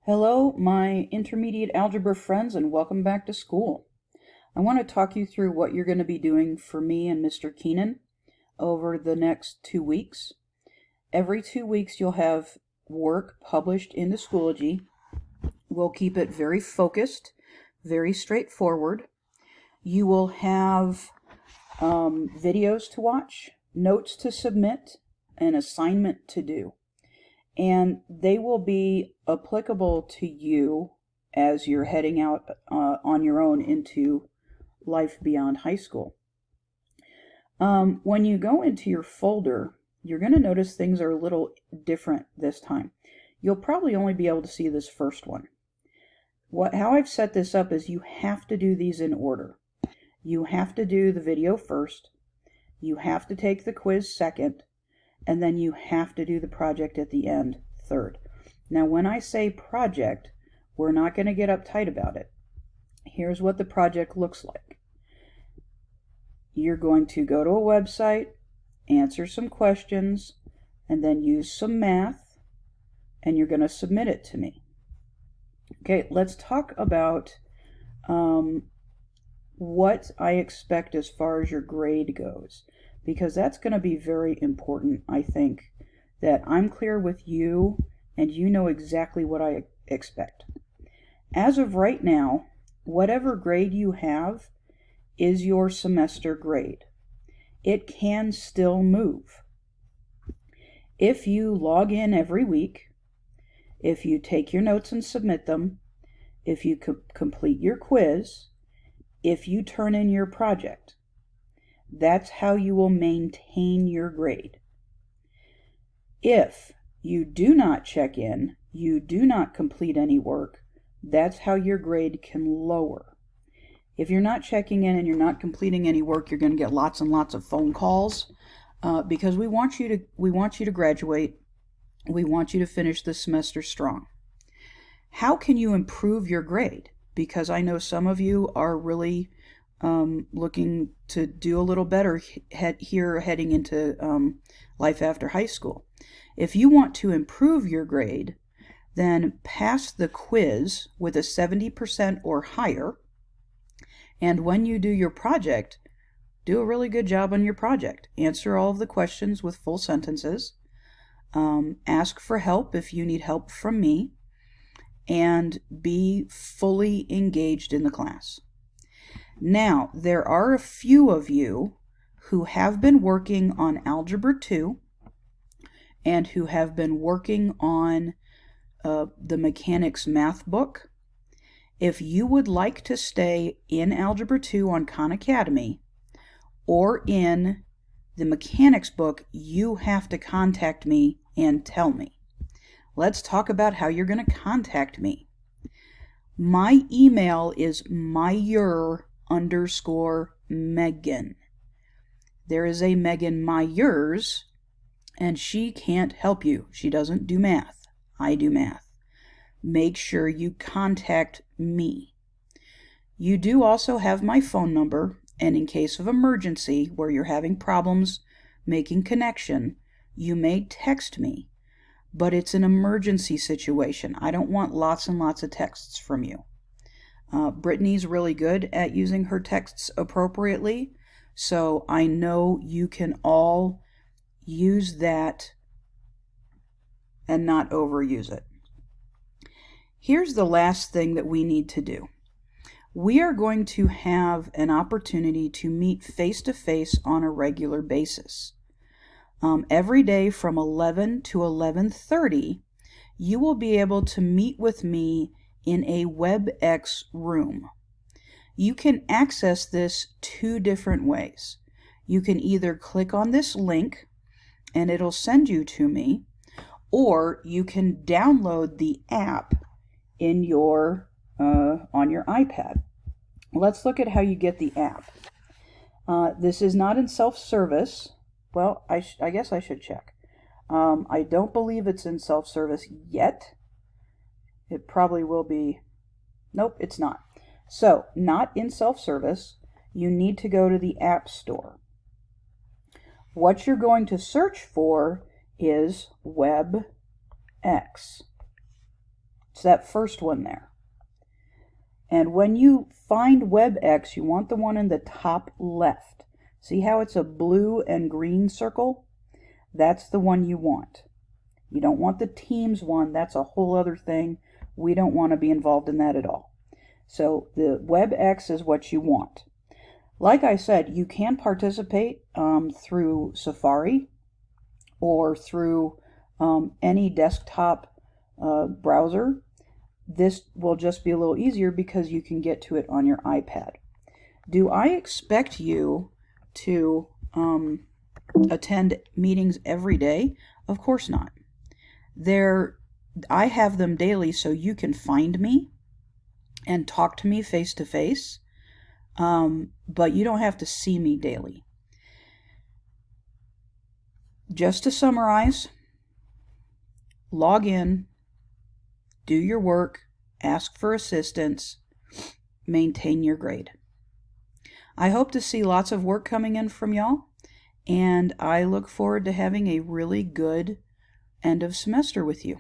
Hello, my intermediate algebra friends, and welcome back to school. I want to talk you through what you're going to be doing for me and Mr. Keenan over the next 2 weeks. Every 2 weeks you'll have work published into Schoology. We'll keep it very focused, very straightforward. You will have videos to watch, notes to submit, an assignment to do. And they will be applicable to you as you're heading out on your own into life beyond high school. When you go into your folder, you're going to notice things are a little different this time. You'll probably only be able to see this first one. How I've set this up is you have to do these in order. You have to do the video first, you have to take the quiz second, and then you have to do the project at the end third. Now, when I say project, we're not going to get uptight about it. Here's what the project looks like. You're going to go to a website, answer some questions, and then use some math, and you're going to submit it to me. Okay, let's talk about what I expect as far as your grade goes, because that's going to be very important. I think that I'm clear with you and you know exactly what I expect. As of right now, whatever grade you have is your semester grade. It can still move. If you log in every week, if you take your notes and submit them, if you complete your quiz, if you turn in your project, that's how you will maintain your grade. If you do not check in, you do not complete any work, that's how your grade can lower. If you're not checking in and you're not completing any work, you're going to get lots and lots of phone calls because we want you to graduate. We want you to finish this semester strong. How can you improve your grade? Because I know some of you are really looking to do a little better here heading into life after high school. If you want to improve your grade, then pass the quiz with a 70% or higher. And when you do your project, do a really good job on your project. Answer all of the questions with full sentences. Ask for help if you need help from me. And be fully engaged in the class. Now, there are a few of you who have been working on Algebra 2 and who have been working on the mechanics math book. If you would like to stay in Algebra 2 on Khan Academy or in the mechanics book, you have to contact me and tell me. Let's talk about how you're going to contact me. My email is Meyer_Megan. There is a Megan Myers, and she can't help you. She doesn't do math. I do math. Make sure you contact me. You do also have my phone number, and in case of emergency where you're having problems making connection, you may text me. But it's an emergency situation. I don't want lots and lots of texts from you. Brittany's really good at using her texts appropriately, so I know you can all use that and not overuse it. Here's the last thing that we need to do. We are going to have an opportunity to meet face-to-face on a regular basis. Every day from 11 to 11:30, you will be able to meet with me in a WebEx room. You can access this 2 different ways. You can either click on this link and it'll send you to me, or you can download the app in your on your iPad. Let's look at how you get the app. This is not in self-service. Well, I guess I should check. I don't believe it's in self-service yet. It probably will be. Nope, it's not. So, not in self-service. You need to go to the App Store. What you're going to search for is WebEx. that first one there. And when you find WebEx, you want the one in the top left. See how it's a blue and green circle? That's the one you want. You don't want the Teams one. That's a whole other thing. We don't want to be involved in that at all. So the WebEx is what you want. Like I said, you can participate through Safari or through any desktop browser. This will just be a little easier because you can get to it on your iPad. Do I expect you to attend meetings every day? Of course not. I have them daily so you can find me and talk to me face to face, but you don't have to see me daily. Just to summarize, log in, do your work, ask for assistance, maintain your grade. I hope to see lots of work coming in from y'all, and I look forward to having a really good end of semester with you.